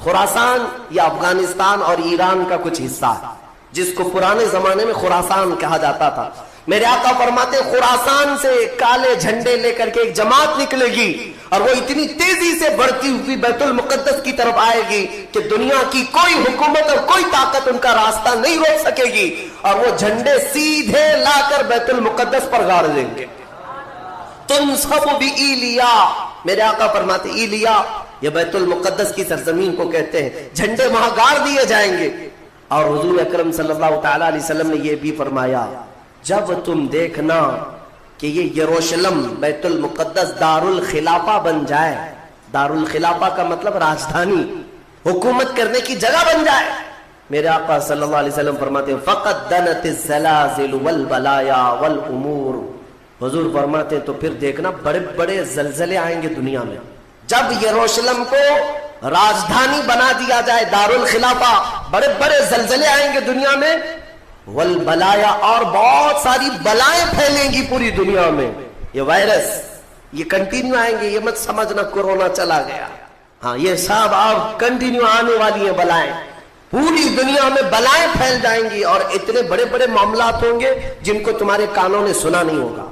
خراسان یہ افغانستان اور ایران کا کچھ حصہ ہے جس کو پرانے زمانے میں خراسان کہا جاتا تھا. میرے آقا فرماتے خراسان سے کالے جھنڈے لے کر کے ایک جماعت نکلے گی اور وہ اتنی تیزی سے بڑھتی ہوئی بیت المقدس کی طرف آئے گی کہ دنیا کی کوئی حکومت اور کوئی طاقت ان کا راستہ نہیں روک سکے گی, اور وہ جھنڈے سیدھے لا کر بیت المقدس پر گاڑ دیں گے. تنصب بإیلیا, میرے آقا فرماتے ایلیا یہ بیت المقدس کی سرزمین کو کہتے ہیں, جھنڈے وہاں گاڑ دیے جائیں گے. اور حضور اکرم صلی اللہ تعالی علیہ وسلم نے یہ بھی فرمایا جب تم دیکھنا کہ یہ یروشلم بیت المقدس دار الخلافہ بن جائے, دار الخلافہ کا مطلب راجدھانی, حکومت کرنے کی جگہ بن جائے, میرے آقا صلی اللہ علیہ وسلم فرماتے ہیں فقد دنت الزلازل والبلایا والامور, حضور فرماتے ہیں تو پھر دیکھنا بڑے بڑے زلزلے آئیں گے دنیا میں. جب یروشلم کو راجدھانی بنا دیا جائے دار الخلافہ, بڑے بڑے زلزلے آئیں گے دنیا میں, والبلایا اور بہت ساری بلائیں پھیلیں گی پوری دنیا میں. یہ وائرس یہ کنٹینیو آئیں گے, یہ مت سمجھنا کورونا چلا گیا, ہاں یہ سب آپ کنٹینیو آنے والی ہیں بلائیں, پوری دنیا میں بلائیں پھیل جائیں گی اور اتنے بڑے بڑے معاملات ہوں گے جن کو تمہارے کانوں نے سنا نہیں ہوگا.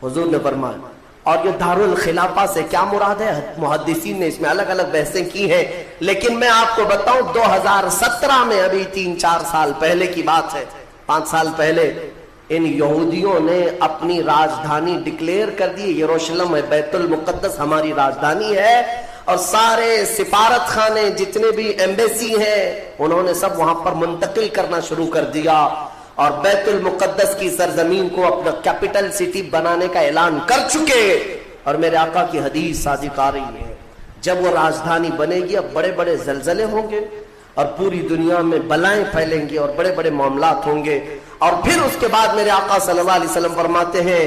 حضور نے فرمایا. اور یہ دار الخلافہ سے کیا مراد ہے, محدثین نے اس میں الگ الگ بحثیں کی ہیں, لیکن میں آپ کو بتاؤں 2017 میں, ابھی 3-4 سال پہلے کی بات ہے, 5 سال پہلے ان یہودیوں نے اپنی راجدھانی ڈکلیئر کر دی, یروشلم ہے, بیت المقدس ہماری راجدھانی ہے, اور سارے سفارت خانے جتنے بھی ایمبیسی ہیں انہوں نے سب وہاں پر منتقل کرنا شروع کر دیا, اور بیت المقدس کی سرزمین کو اپنا کیپٹل سٹی بنانے کا اعلان کر چکے. اور میرے آقا کی حدیث صادق آ رہی ہے, جب وہ راجدھانی بنے گی اب بڑے بڑے زلزلے ہوں گے اور پوری دنیا میں بلائیں پھیلیں گی اور بڑے بڑے معاملات ہوں گے, اور پھر اس کے بعد میرے آقا صلی اللہ علیہ وسلم فرماتے ہیں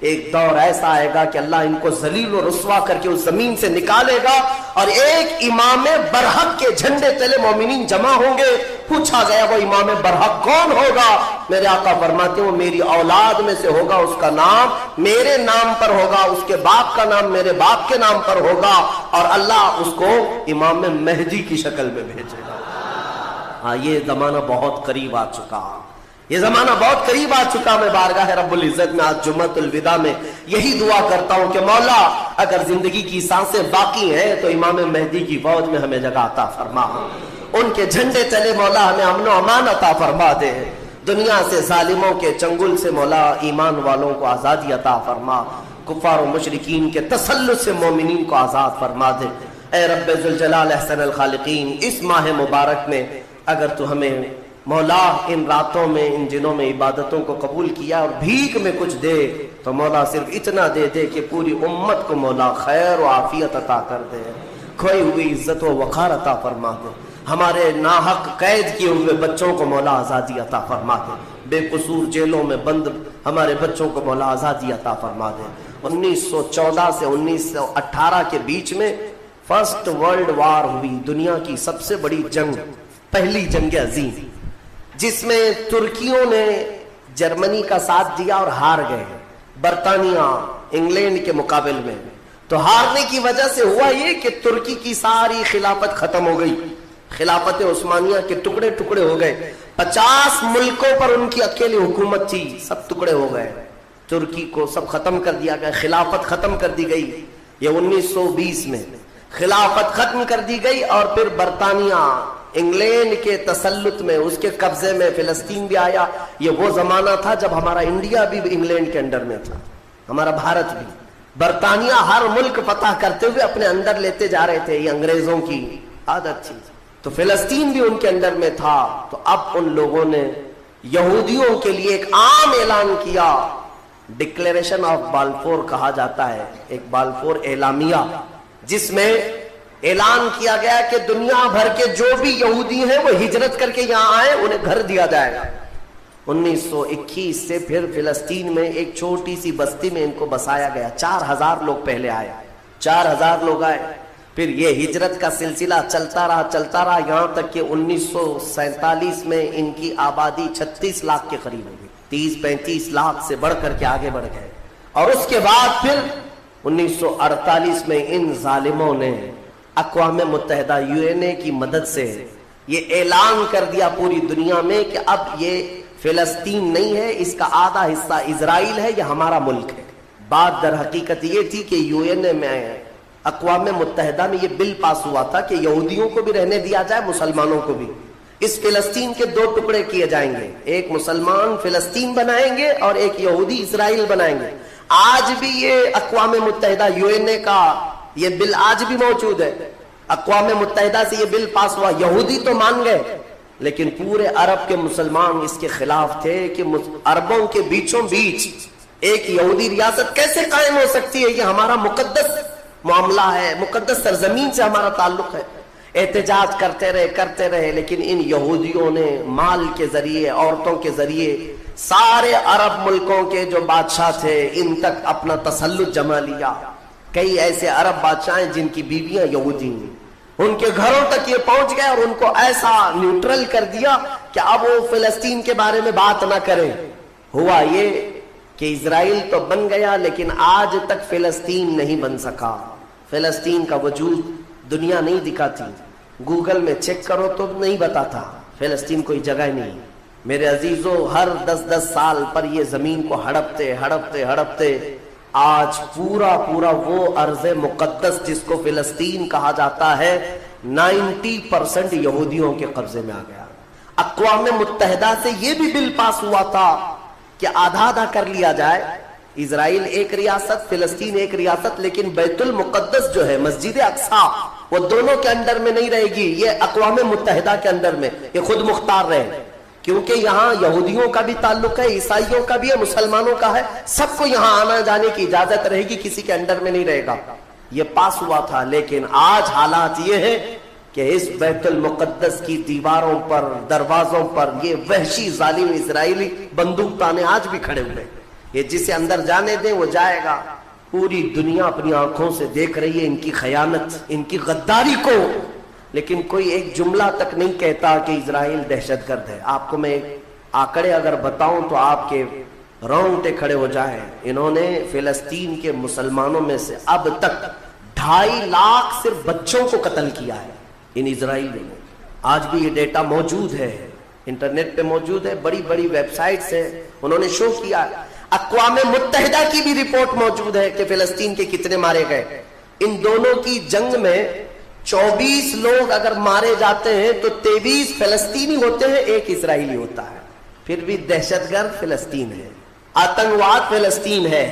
ایک دور ایسا آئے گا کہ اللہ ان کو ذلیل و رسوا کر کے اس زمین سے نکالے گا, اور ایک امام برحق کے جھنڈے تلے مومنین جمع ہوں گے. پوچھا گیا وہ امام برحق کون ہوگا, میرے آقا فرماتے ہیں وہ میری اولاد میں سے ہوگا, اس کا نام میرے نام پر ہوگا, اس کے باپ کا نام میرے باپ کے نام پر ہوگا, اور اللہ اس کو امام مہدی کی شکل میں بھیجے گا. ہاں یہ زمانہ بہت قریب آ چکا, یہ زمانہ بہت قریب آ چکا. میں بارگاہ رب العزت میں آج جمعۃ الوداع میں یہی دعا کرتا ہوں کہ مولا اگر زندگی کی سانسیں باقی ہیں تو امام مہدی کی فوج میں ہمیں جگہ عطا فرما, ان کے جھنڈے تلے مولا ہمیں امن و امان عطا فرما دے, دنیا سے ظالموں کے چنگل سے مولا ایمان والوں کو آزادی عطا فرما, کفار و مشرکین کے تسلط سے مومنین کو آزاد فرما دے. اے رب ذوالجلال احسن الخالقین, اس ماہ مبارک میں اگر تو ہمیں مولا ان راتوں میں ان دنوں میں عبادتوں کو قبول کیا اور بھیک میں کچھ دے تو مولا صرف اتنا دے دے کہ پوری امت کو مولا خیر و عافیت عطا کر دے, کھوئی ہوئی عزت و وقار عطا فرما دے, ہمارے ناحق قید کیے ہوئے بچوں کو مولا آزادی عطا فرما دے, بے قصور جیلوں میں بند ہمارے بچوں کو مولا آزادی عطا فرما دے. 1914 سے 1918 کے بیچ میں فرسٹ ورلڈ وار ہوئی, دنیا کی سب سے بڑی جنگ, پہلی جنگ عظیم, جس میں ترکیوں نے جرمنی کا ساتھ دیا اور ہار گئے برطانیہ انگلینڈ کے مقابل میں. تو ہارنے کی وجہ سے ہوا یہ کہ ترکی کی ساری خلافت ختم ہو گئی, خلافت عثمانیہ کے ٹکڑے ٹکڑے ہو گئے, 50 ملکوں پر ان کی اکیلی حکومت تھی, سب ٹکڑے ہو گئے, ترکی کو سب ختم کر دیا گیا, خلافت ختم کر دی گئی. یہ 1920 میں خلافت ختم کر دی گئی, اور پھر برطانیہ انگلینڈ کے تسلط میں, اس کے قبضے میں فلسطین بھی آیا. یہ وہ زمانہ تھا جب ہمارا انڈیا بھی انگلینڈ کے انڈر میں تھا, ہمارا بھارت بھی. برطانیہ ہر ملک فتح کرتے ہوئے اپنے اندر لیتے جا رہے تھے, یہ انگریزوں کی عادت تھی. تو فلسطین بھی ان کے اندر میں تھا. تو اب ان لوگوں نے یہودیوں کے لیے ایک عام اعلان کیا, ڈکلیریشن آف بالفور کہا جاتا ہے, ایک بالفور اعلامیہ, جس میں اعلان کیا گیا کہ دنیا بھر کے جو بھی یہودی ہیں وہ ہجرت کر کے یہاں آئے, انہیں گھر دیا جائے گا. 1921 سے پھر فلسطین میں ایک چھوٹی سی بستی میں ان کو بسایا گیا. 4000 لوگ پہلے آئے, 4000 لوگ آئے. پھر یہ ہجرت کا سلسلہ چلتا رہا یہاں تک کہ 1947 میں ان کی آبادی 36 لاکھ کے قریب ہو گئی. 30-35 لاکھ سے بڑھ کر کے آگے بڑھ گئے. اور اس کے بعد پھر 1948 میں ان ظالموں نے اقوام متحدہ UN کی مدد سے یہ اعلان کر دیا پوری دنیا میں کہ اب یہ فلسطین نہیں ہے، اس کا آدھا حصہ اسرائیل ہے، یہ ہمارا ملک ہے۔ بات در حقیقت یہ تھی کہ UN میں، اقوام متحدہ میں یہ بل پاس ہوا تھا کہ یہودیوں کو بھی رہنے دیا جائے، مسلمانوں کو بھی۔ اس فلسطین کے دو ٹکڑے کیے جائیں گے، ایک مسلمان فلسطین بنائیں گے اور ایک یہودی اسرائیل بنائیں گے۔ آج بھی یہ اقوام متحدہ UN کا یہ بل آج بھی موجود ہے۔ اقوام متحدہ سے یہ بل پاس ہوا، یہودی تو مان گئے لیکن پورے عرب کے مسلمان اس کے خلاف تھے کہ عربوں کے بیچوں بیچ ایک یہودی ریاست کیسے قائم ہو سکتی ہے، یہ ہمارا مقدس معاملہ ہے، مقدس سرزمین سے ہمارا تعلق ہے۔ احتجاج کرتے رہے لیکن ان یہودیوں نے مال کے ذریعے، عورتوں کے ذریعے سارے عرب ملکوں کے جو بادشاہ تھے ان تک اپنا تسلط جما لیا۔ کئی ایسے عرب بادشاہ ہیں جن کی بیویاں یہودی ہیں، ان کے گھروں تک یہ پہنچ گئے اور ان کو ایسا نیوٹرل کر دیا کہ اب وہ فلسطین کے بارے میں بات نہ کریں۔ ہوا یہ کہ اسرائیل تو بن گیا لیکن آج تک فلسطین نہیں بن سکا۔ فلسطین کا وجود دنیا نہیں دکھاتی، گوگل میں چیک کرو تو نہیں بتاتا، فلسطین کوئی جگہ نہیں۔ میرے عزیزو، ہر 10 سال پر یہ زمین کو ہڑپتے آج پورا وہ ارض مقدس جس کو فلسطین کہا جاتا ہے 90% یہودیوں کے قبضے میں آ گیا۔ اقوام متحدہ سے یہ بھی بل پاس ہوا تھا کہ آدھا کر لیا جائے، اسرائیل ایک ریاست، فلسطین ایک ریاست، لیکن بیت المقدس جو ہے، مسجد اقصی، وہ دونوں کے انڈر میں نہیں رہے گی، یہ اقوام متحدہ کے انڈر میں، یہ خود مختار رہے، کیونکہ یہاں یہودیوں کا بھی تعلق ہے، عیسائیوں کا بھی ہے، مسلمانوں کا ہے، سب کو یہاں آنا جانے کی اجازت رہے گی، کسی کے انڈر میں نہیں رہے گا۔ یہ پاس ہوا تھا، لیکن آج حالات یہ ہے کہ اس بیت المقدس کی دیواروں پر، دروازوں پر یہ وحشی ظالم اسرائیلی بندوق تانے آج بھی کھڑے ہوئے۔ یہ جسے اندر جانے دیں وہ جائے گا۔ پوری دنیا اپنی آنکھوں سے دیکھ رہی ہے ان کی خیانت، ان کی غداری کو، لیکن کوئی ایک جملہ تک نہیں کہتا کہ اسرائیل دہشت گرد ہے۔ آپ کو میں آنکڑے اگر بتاؤں تو آپ کے رونگٹے کھڑے ہو جائیں۔ انہوں نے فلسطین کے مسلمانوں میں سے اب تک 2.5 لاکھ صرف بچوں کو قتل کیا ہے ان اسرائیلیوں نے۔ آج بھی یہ ڈیٹا موجود ہے، انٹرنیٹ پہ موجود ہے، بڑی ویب سائٹس ہیں، انہوں نے شو کیا۔ اقوام متحدہ کی بھی رپورٹ موجود ہے کہ فلسطین کے کتنے مارے گئے۔ ان دونوں کی جنگ میں 24 لوگ اگر مارے جاتے ہیں تو 23 فلسطینی ہوتے ہیں، ایک اسرائیلی ہوتا ہے۔ پھر بھی دہشت گرد فلسطین ہے، آتنکواد فلسطین ہے۔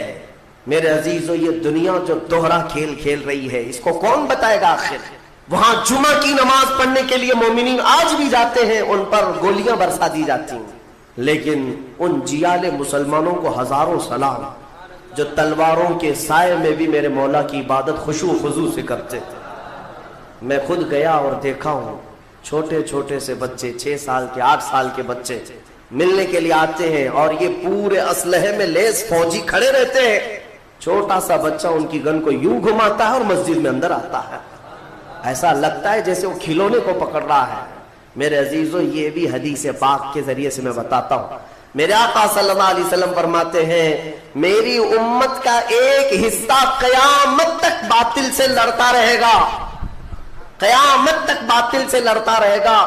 میرے عزیزو، یہ دنیا جو دوہرا کھیل کھیل رہی ہے اس کو کون بتائے گا آخر؟ وہاں جمعہ کی نماز پڑھنے کے لیے مومنین آج بھی جاتے ہیں، ان پر گولیاں برسا دی جاتی ہیں، لیکن ان جیال مسلمانوں کو ہزاروں سلام جو تلواروں کے سائے میں بھی میرے مولا کی عبادت خشوع و خضوع سے کرتے تھے۔ میں خود گیا اور دیکھا ہوں، چھوٹے سے بچے، 6 سال کے، 8 سال کے بچے ملنے کے لیے آتے ہیں اور یہ پورے اسلحے میں لیس فوجی کھڑے رہتے ہیں۔ چھوٹا سا بچہ ان کی گن کو یوں گھماتا ہے اور مسجد میں اندر آتا ہے، ایسا لگتا ہے جیسے وہ کھلونے کو پکڑ رہا ہے۔ میرے عزیزو، یہ بھی حدیث پاک کے ذریعے سے میں بتاتا ہوں۔ میرے آقا صلی اللہ علیہ وسلم فرماتے ہیں، میری امت کا ایک حصہ قیامت تک باطل سے لڑتا رہے گا، قیامت تک باطل سے لڑتا رہے گا،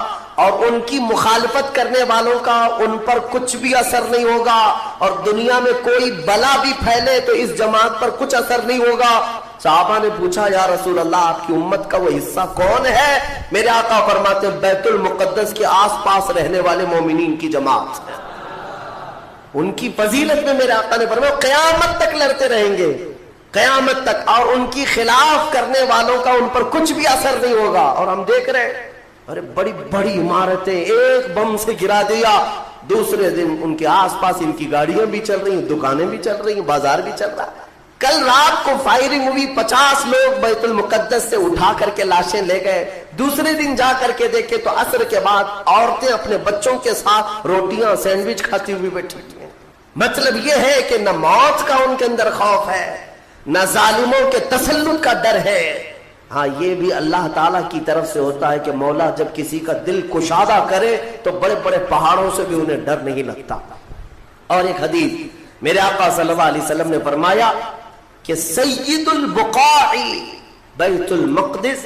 اور ان کی مخالفت کرنے والوں کا ان پر کچھ بھی اثر نہیں ہوگا، اور دنیا میں کوئی بلا بھی پھیلے تو اس جماعت پر کچھ اثر نہیں ہوگا۔ صحابہ نے پوچھا، یا رسول اللہ، آپ کی امت کا وہ حصہ کون ہے؟ میرے آقا فرماتے ہیں، بیت المقدس کے آس پاس رہنے والے مومنین کی جماعت ہے۔ ان کی فضیلت میں میرے آقا نے فرمایا قیامت تک لڑتے رہیں گے، قیامت تک، اور ان کی خلاف کرنے والوں کا ان پر کچھ بھی اثر نہیں ہوگا۔ اور ہم دیکھ رہے ہیں، ارے بڑی عمارتیں ایک بم سے گرا دیا، دوسرے دن ان کے آس پاس ان کی گاڑیاں بھی چل رہی ہیں، دکانیں بھی چل رہی ہیں، بازار بھی چل رہا ہے۔ کل رات کو فائرنگ ہوئی، 50 لوگ بیت المقدس سے اٹھا کر کے لاشیں لے گئے، دوسرے دن جا کر کے دیکھے تو عصر کے بعد عورتیں اپنے بچوں کے ساتھ روٹیاں سینڈوچ کھاتی ہوئی بیٹھی ہیں۔ مطلب یہ ہے کہ نہ موت کا ان کے اندر خوف ہے، نہ ظالموں کے تسلط کا ڈر ہے۔ ہاں، یہ بھی اللہ تعالیٰ کی طرف سے ہوتا ہے کہ مولا جب کسی کا دل کشادہ کرے تو بڑے بڑے پہاڑوں سے بھی انہیں ڈر نہیں لگتا۔ اور ایک حدیث میرے آقا صلی اللہ علیہ وسلم نے فرمایا کہ سید البقاع بیت المقدس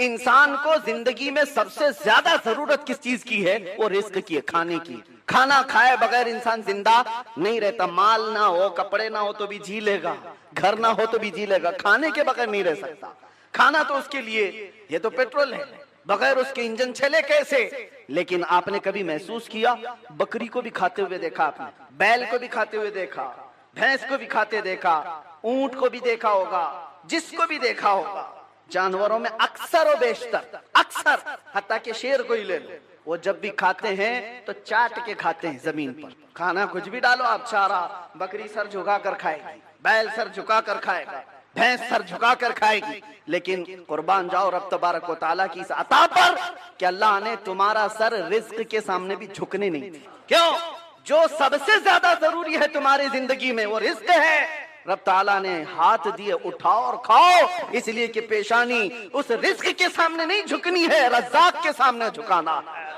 انسان کو زندگی میں سب سے زیادہ ضرورت کس چیز کی ہے؟ وہ رزق کی ہے، کھانے کی۔ کھانا کھائے بغیر انسان زندہ نہیں رہتا۔ مال نہ ہو، کپڑے نہ ہو تو بھی جی لے گا، گھر نہ ہو تو بھی جی لے گا، کھانے کے بغیر نہیں رہ سکتا۔ کھانا تو اس کے لیے یہ تو پیٹرول ہے، بغیر اس کے انجن چلے کیسے؟ لیکن آپ نے کبھی محسوس کیا؟ بکری کو بھی کھاتے ہوئے دیکھا آپ نے، بیل کو بھی کھاتے ہوئے دیکھا، بھینس کو بھی کھاتے دیکھا، اونٹ کو بھی دیکھا ہوگا، جس کو بھی دیکھا ہوگا۔ جانوروں میں اکثر و بیشتر، اکثر حتیٰ کہ شیر کو ہی لے لو، وہ جب بھی کھاتے ہیں تو چاٹ کے کھاتے ہیں زمین پر۔ کھانا کچھ بھی ڈالو آپ، چارہ، بکری سر جھکا کر کھائے گی، بیل سر جھکا کر کھائے گا، بھینس سر جھکا کر کھائے گی۔ لیکن قربان جاؤ رب تبارک و تعالیٰ کی اس عطا پر کہ اللہ نے تمہارا سر رزق کے سامنے بھی جھکنے نہیں دیا۔ کیوں؟ جو سب سے زیادہ ضروری ہے تمہاری زندگی میں وہ رزق ہے، رب تعالیٰ نے ہاتھ دیے اٹھاؤ اور کھاؤ، اس لیے کہ پیشانی اس رزق کے سامنے نہیں جھکنی ہے، رزاق کے سامنے جھکانا ہے،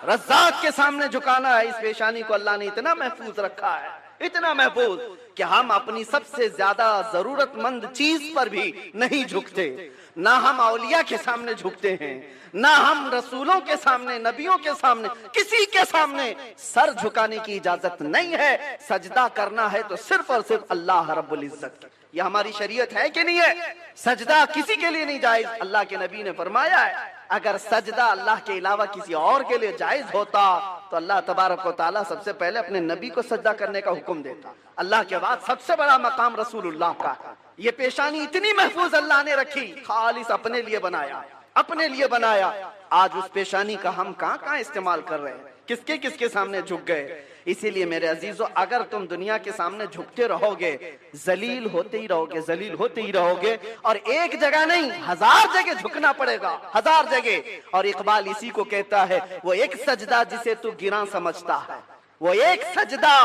رزاق کے سامنے جھکانا ہے۔ اس پیشانی کو اللہ نے اتنا محفوظ رکھا ہے، اتنا محفوظ کہ ہم اپنی سب سے زیادہ ضرورت مند چیز پر بھی نہیں جھکتے۔ نہ ہم اولیاء کے سامنے جھکتے ہیں، نہ ہم رسولوں کے سامنے، نبیوں کے سامنے، کسی کے سامنے سر جھکانے کی اجازت نہیں ہے۔ سجدہ کرنا ہے تو صرف اور صرف اللہ رب العزت۔ یہ ہماری شریعت ہے کہ نہیں ہے؟ سجدہ کسی کے لیے نہیں جائز۔ اللہ کے نبی نے فرمایا ہے اگر سجدہ اللہ کے علاوہ کسی اور کے لیے جائز ہوتا تو اللہ تبارک و تعالیٰ سب سے پہلے اپنے نبی کو سجدہ کرنے کا حکم دیتا۔ اللہ کے بعد سب سے بڑا مقام رسول اللہ کا۔ یہ پیشانی اتنی محفوظ اللہ نے رکھی، خالص اپنے لیے بنایا، اپنے لیے بنایا۔ آج اس پیشانی کا ہم کہاں استعمال کر رہے ہیں، کس کے سامنے جھک گئے۔ اسی لیے میرے عزیزو، اگر تم دنیا کے سامنے جھکتے رہو گے، ذلیل ہوتے ہی رہو گے، ذلیل ہوتے ہی رہو گے، اور ایک جگہ نہیں 1000 جگہ جھکنا پڑے گا، 1000 جگہ۔ اور اقبال اسی کو کہتا ہے، وہ ایک سجدہ جسے تو گراں سمجھتا ہے، وہ ایک سجدہ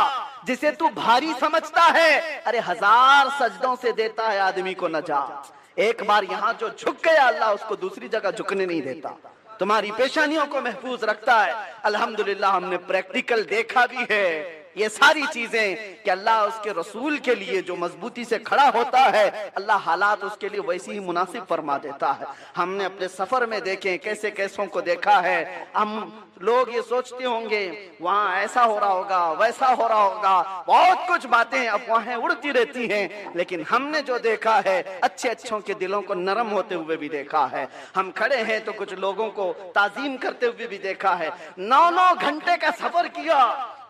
جسے تو بھاری سمجھتا ہے، ارے 1000 سجدوں سے دیتا ہے آدمی کو نجات۔ ایک بار یہاں جو جھک گیا اللہ اس کو دوسری جگہ جھکنے نہیں دیتا، تمہاری پیشانیوں کو محفوظ رکھتا ہے۔ الحمدللہ ہم نے پریکٹیکل دیکھا بھی ہے یہ ساری چیزیں کہ اللہ اس کے رسول کے لیے جو مضبوطی سے کھڑا ہوتا ہے، اللہ حالات اس کے لیے ویسی ہی مناسب فرما دیتا ہے۔ ہم نے اپنے سفر میں دیکھیں کیسے کیسوں کو دیکھا ہے۔ ہم لوگ یہ سوچتے ہوں گے وہاں ایسا ہو رہا ہوگا، ویسا ہو رہا ہوگا، بہت کچھ باتیں افواہیں اڑتی رہتی ہیں، لیکن ہم نے جو دیکھا ہے اچھوں کے دلوں کو نرم ہوتے ہوئے بھی دیکھا ہے۔ ہم کھڑے ہیں تو کچھ لوگوں کو تعظیم کرتے ہوئے بھی دیکھا ہے۔ 9 گھنٹے کا سفر کیا،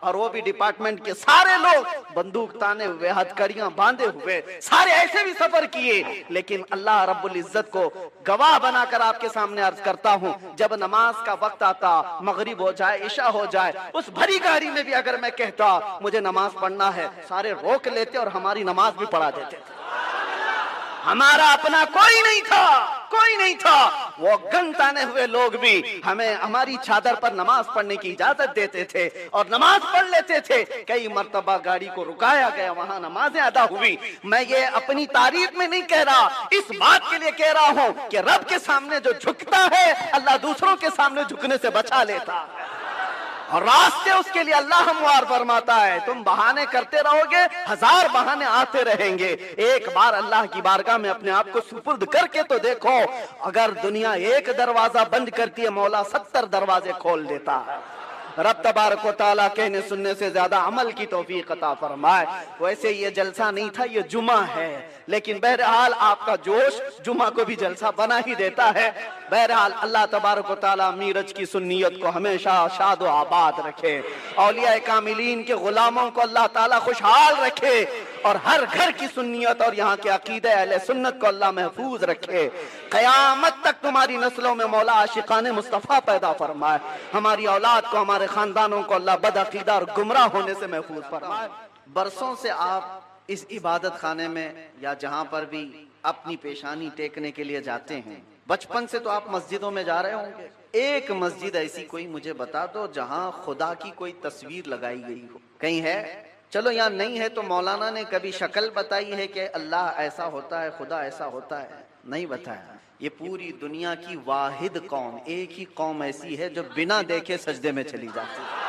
اور وہ بھی ڈپارٹمنٹ کے سارے لوگ بندوق تانے ہوئے، ہتھکڑیاں باندھے ہوئے، سارے ایسے بھی سفر کیے۔ لیکن اللہ رب العزت کو گواہ بنا کر آپ کے سامنے عرض کرتا ہوں، جب نماز کا وقت آتا، مغرب ہو جائے، عشاء ہو جائے، اس بھری گاڑی میں بھی اگر میں کہتا مجھے نماز پڑھنا ہے، سارے روک لیتے اور ہماری نماز بھی پڑھا دیتے تھے۔ ہمارا اپنا کوئی نہیں تھا، کوئی نہیں تھا۔ وہ گن تانے ہوئے لوگ بھی ہمیں ہماری چادر پر نماز پڑھنے کی اجازت دیتے تھے اور نماز پڑھ لیتے تھے۔ کئی مرتبہ گاڑی کو رکایا گیا، وہاں نمازیں ادا ہوئی۔ میں یہ اپنی تعریف میں نہیں کہہ رہا، اس بات کے لیے کہہ رہا ہوں کہ رب کے سامنے جو جھکتا ہے اللہ دوسروں کے سامنے جھکنے سے بچا لیتا ہے، اور راستے اس کے لیے اللہ ہموار فرماتا ہے۔ تم بہانے کرتے رہو گے، 1000 بہانے آتے رہیں گے۔ ایک بار اللہ کی بارگاہ میں اپنے آپ کو سپرد کر کے تو دیکھو، اگر دنیا ایک دروازہ بند کرتی ہے، مولا 70 دروازے کھول دیتا ہے۔ رب تبارک و تعالیٰ کہنے سننے سے زیادہ عمل کی توفیق عطا فرمائے۔ ویسے یہ جلسہ نہیں تھا، یہ جمعہ ہے، لیکن بہرحال آپ کا جوش جمعہ کو بھی جلسہ بنا ہی دیتا ہے۔ بہرحال اللہ تبارک و تعالیٰ میرج کی سنیت کو ہمیشہ شاد و آباد رکھے، اولیاء کاملین کے غلاموں کو اللہ تعالیٰ خوشحال رکھے، اور ہر گھر کی سنیت اور یہاں کے عقیدہ اہل سنت کو اللہ محفوظ رکھے۔ قیامت تک تمہاری نسلوں میں مولا عاشقان مصطفیٰ پیدا فرمائے۔ ہماری اولاد کو، ہمارے خاندانوں کو اللہ بد عقیدہ اور گمراہ ہونے سے محفوظ فرمائے۔ برسوں سے آپ اس عبادت خانے میں یا جہاں پر بھی اپنی پیشانی ٹیکنے کے لیے جاتے ہیں، بچپن سے تو آپ مسجدوں میں جا رہے ہوں گے۔ ایک مسجد ایسی کوئی مجھے بتا دو جہاں خدا کی کوئی تصویر لگائی گئی ہو، کہیں ہے؟ چلو یہاں نہیں ہے تو مولانا نے کبھی شکل بتائی ہے کہ اللہ ایسا ہوتا ہے، خدا ایسا ہوتا ہے؟ نہیں بتایا۔ یہ پوری دنیا کی واحد قوم، ایک ہی قوم ایسی ہے جو بنا دیکھے سجدے میں چلی جاتی ہے۔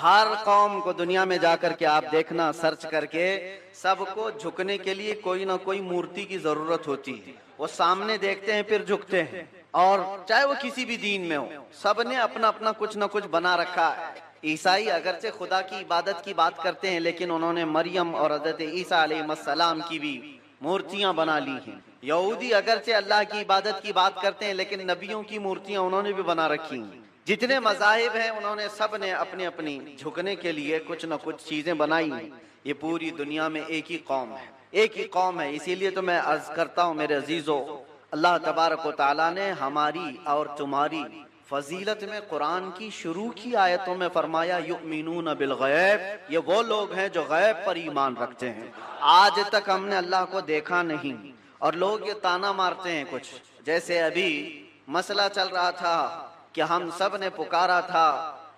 ہر قوم کو دنیا میں جا کر کے آپ دیکھنا سرچ کر کے، سب کو جھکنے کے لیے کوئی نہ کوئی مورتی کی ضرورت ہوتی ہے. وہ سامنے دیکھتے ہیں پھر جھکتے ہیں، اور چاہے وہ کسی بھی دین میں ہو، سب نے اپنا اپنا کچھ نہ کچھ بنا رکھا ہے. عیسائی اگرچہ خدا کی عبادت کی بات کرتے ہیں، لیکن انہوں نے مریم اور حضرت عیسیٰ علیہ السلام کی بھی مورتیاں بنا لی ہیں. یہودی اگرچہ اللہ کی عبادت کی بات کرتے ہیں، لیکن نبیوں کی مورتیاں انہوں نے بھی بنا رکھی ہیں. جتنے مذاہب ہیں انہوں نے سب نے اپنی اپنی جھکنے کے لیے کچھ نہ کچھ چیزیں بنائی ہیں. یہ پوری دنیا میں ایک ہی قوم ہے، ایک ہی قوم ہے. اسی لیے تو میں عرض کرتا ہوں میرے عزیزو، اللہ تبارک و تعالیٰ نے ہماری اور تمہاری فضیلت میں قرآن کی شروع کی آیتوں میں فرمایا یؤمنون بالغیب. یہ وہ لوگ ہیں جو غیب پر ایمان رکھتے ہیں. آج تک ہم نے اللہ کو دیکھا نہیں، اور لوگ یہ تانا مارتے ہیں کچھ، جیسے ابھی مسئلہ چل رہا تھا کہ ہم سب نے پکارا تھا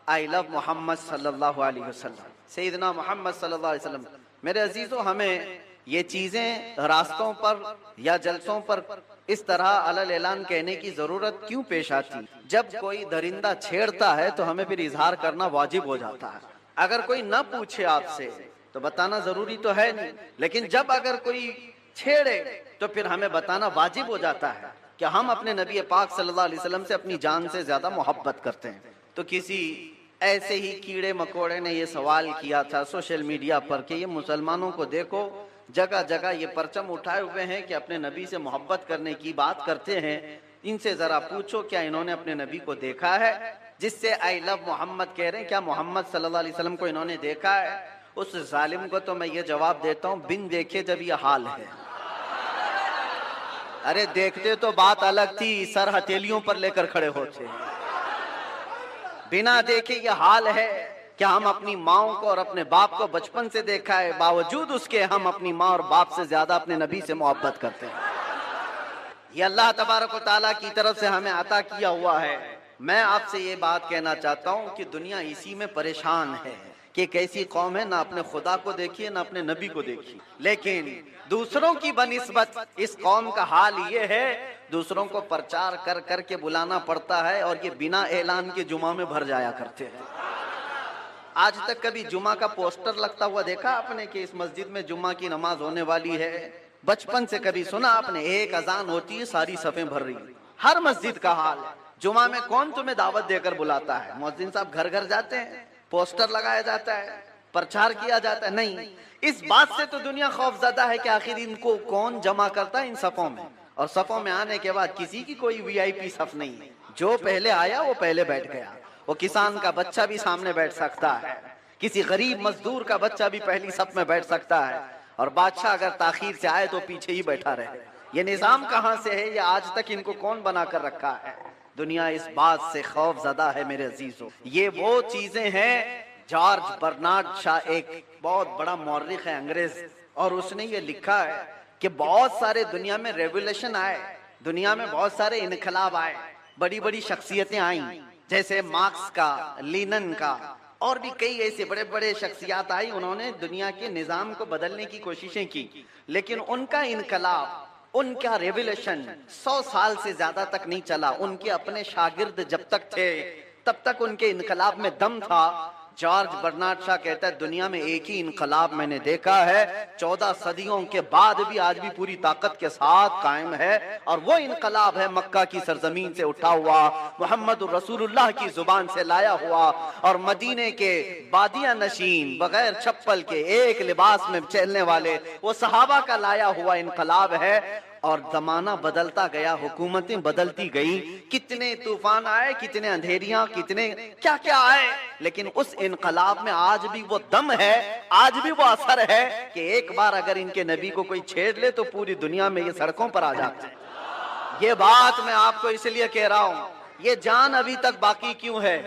آئی لو محمد صلی اللہ علیہ وسلم، سیدنا محمد صلی اللہ علیہ وسلم. میرے عزیزو، ہمیں یہ چیزیں راستوں پر یا جلسوں پر اس طرح علل اعلان کہنے کی ضرورت کیوں پیش آتی؟ جب کوئی درندہ چھیڑتا ہے تو ہمیں پھر اظہار کرنا واجب ہو جاتا ہے. اگر کوئی نہ پوچھے آپ سے تو بتانا ضروری تو ہے نہیں، لیکن جب اگر کوئی چھیڑے تو پھر ہمیں بتانا واجب ہو جاتا ہے کہ ہم اپنے نبی پاک صلی اللہ علیہ وسلم سے اپنی جان سے زیادہ محبت کرتے ہیں. تو کسی ایسے ہی کیڑے مکوڑے نے یہ سوال کیا تھا سوشل میڈیا پر کہ یہ مسلمانوں کو دیکھو جگہ جگہ یہ پرچم اٹھائے ہوئے ہیں کہ اپنے نبی سے محبت کرنے کی بات کرتے ہیں، ان سے ذرا پوچھو کیا انہوں نے اپنے نبی کو دیکھا ہے؟ جس سے آئی لو محمد کہہ رہے ہیں، کیا محمد صلی اللہ علیہ وسلم کو انہوں نے دیکھا ہے؟ اس ظالم کو تو میں یہ جواب دیتا ہوں، بن دیکھے جب یہ حال ہے. ارے دیکھتے تو بات الگ تھی، سر ہتھیلیوں پر لے کر کھڑے ہوتے. بنا دیکھے یہ حال ہے کہ ہم اپنی ماؤں کو اور اپنے باپ کو بچپن سے دیکھا ہے، باوجود اس کے ہم اپنی ماں اور باپ سے زیادہ اپنے نبی سے محبت کرتے ہیں. یہ اللہ تبارک و تعالیٰ کی طرف سے ہمیں عطا کیا ہوا ہے. میں آپ سے یہ بات کہنا چاہتا ہوں کہ دنیا اسی میں پریشان ہے کہ ایک ایسی قوم ہے نہ اپنے خدا کو دیکھیے نہ اپنے نبی کو دیکھیے، لیکن دوسروں کی بنسبت اس قوم کا حال یہ ہے دوسروں کو پرچار کر کر کے بلانا پڑتا ہے، اور یہ بنا اعلان کے جمعہ میں بھر جایا کرتے ہیں. آج تک کبھی جمعہ کا پوسٹر لگتا ہوا دیکھا آپ نے کہ اس مسجد میں جمعہ کی نماز ہونے والی ہے؟ بچپن سے کبھی سنا آپ نے؟ ایک اذان ہوتی ہے ساری صفیں بھر رہی. ہر مسجد کا حال ہے. جمعہ میں کون تمہیں دعوت دے کر بلاتا ہے؟ مؤذن صاحب گھر گھر جاتے ہیں، پوسٹر لگایا جاتا ہے، پرچار کیا جاتا ہے؟ نہیں. اس بات سے تو دنیا خوف زدہ ہے کہ آخر ان کو کون جمع کرتا ہے ان صفوں میں، اور صفوں میں آنے کے بعد کسی کی کوئی وی آئی پی صف نہیں ہے. جو پہلے آیا وہ پہلے بیٹھ گیا. وہ کسان کا بچہ بھی سامنے بیٹھ سکتا ہے، کسی غریب مزدور کا بچہ بھی پہلی صف میں بیٹھ سکتا ہے، اور بادشاہ اگر تاخیر سے آئے تو پیچھے ہی بیٹھا رہے. یہ نظام کہاں سے ہے؟ یہ آج تک ان کو کون بنا کر رکھا ہے؟ دنیا اس بات سے خوف زدہ ہے میرے عزیزو. یہ وہ چیزیں ہیں. جارج برنارڈ شاہ ایک بہت بڑا مورخ ہے انگریز، اور اس نے یہ لکھا ہے کہ بہت سارے دنیا میں ریولیوشن آئے، دنیا میں بہت سارے انقلاب آئے، بڑی بڑی شخصیتیں آئیں، جیسے مارکس کا، لینن کا، اور بھی کئی ایسے بڑے بڑے شخصیات آئی. انہوں نے دنیا کے نظام کو بدلنے کی کوششیں کی، لیکن ان کا انقلاب، ان کا ریولیوشن 100 سال سے زیادہ تک نہیں چلا. ان کے اپنے شاگرد جب تک تھے تب تک ان کے انقلاب میں دم تھا. جارج برنارڈ شاہ کہتا ہے دنیا میں ایک ہی انقلاب میں نے دیکھا ہے 14 صدیوں کے بعد بھی آج بھی پوری طاقت کے ساتھ قائم ہے، اور وہ انقلاب ہے مکہ کی سرزمین سے اٹھا ہوا، محمد رسول اللہ کی زبان سے لایا ہوا، اور مدینے کے بادیہ نشین بغیر چپل کے ایک لباس میں چلنے والے وہ صحابہ کا لایا ہوا انقلاب ہے. اور زمانہ بدلتا گیا، حکومتیں بدلتی گئی، کتنے طوفان آئے، کتنے اندھیریاں، کتنے کیا کیا آئے، لیکن اس انقلاب میں آج بھی وہ دم ہے، آج بھی وہ اثر ہے کہ ایک بار اگر ان کے نبی کو کوئی چھیڑ لے تو پوری دنیا میں یہ سڑکوں پر آ جاتے ہیں. یہ بات میں آپ کو اس لیے کہہ رہا ہوں، یہ جان ابھی تک باقی کیوں ہے؟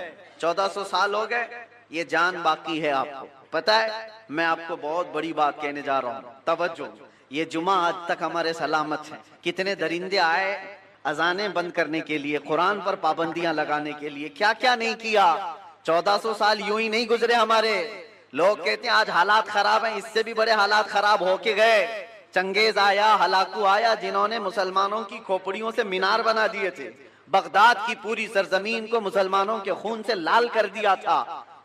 1400 سال ہو گئے، یہ جان باقی ہے. آپ کو پتا ہے، میں آپ کو بہت بڑی بات کہنے جا رہا ہوں، توجہ. یہ جمعہ آج تک ہمارے سلامت ہیں. کتنے درندے آئے اذانیں بند کرنے کے لیے، قرآن پر پابندیاں لگانے کے لیے، کیا کیا نہیں کیا. 1400 سال یوں ہی نہیں گزرے ہمارے. لوگ کہتے ہیں آج حالات خراب ہیں، اس سے بھی بڑے حالات خراب ہو کے گئے. چنگیز آیا، ہلاکو آیا، جنہوں نے مسلمانوں کی کھوپڑیوں سے مینار بنا دیے تھے، بغداد کی پوری سرزمین کو مسلمانوں کے خون سے لال کر دیا تھا.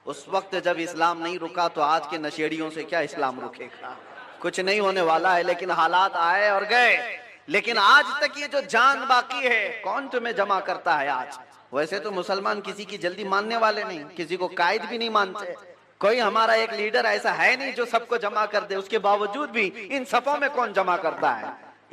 اس وقت جب اسلام نہیں رکا تو آج کے نشیڑیوں سے کیا اسلام رکے گا؟ کچھ نہیں ہونے والا ہے، لیکن حالات آئے اور گئے۔ لیکن آج تک یہ جو جان باقی ہے، کون تمہیں جمع کرتا ہے آج؟ ویسے تو مسلمان کسی کی جلدی ماننے والے نہیں، کسی کو قائد بھی نہیں مانتے، کوئی ہمارا ایک لیڈر ایسا ہے نہیں جو سب کو جمع کر دے، اس کے باوجود بھی ان صفوں میں کون جمع کرتا ہے؟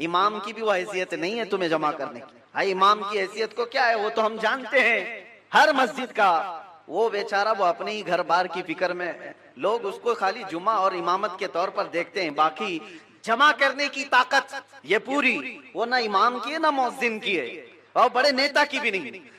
امام کی بھی وہ حیثیت نہیں ہے تمہیں جمع کرنے کی۔ ہاں، امام کی حیثیت کو کیا ہے وہ تو ہم جانتے ہیں، ہر مسجد کا وہ بیچارہ وہ اپنے ہی گھر بار کی فکر میں، لوگ اس کو خالی جمعہ اور امامت کے طور پر دیکھتے ہیں، باقی جمع کرنے کی طاقت یہ پوری وہ نہ امام کی ہے نہ مؤذن کی ہے اور بڑے نیتا کی بھی نہیں۔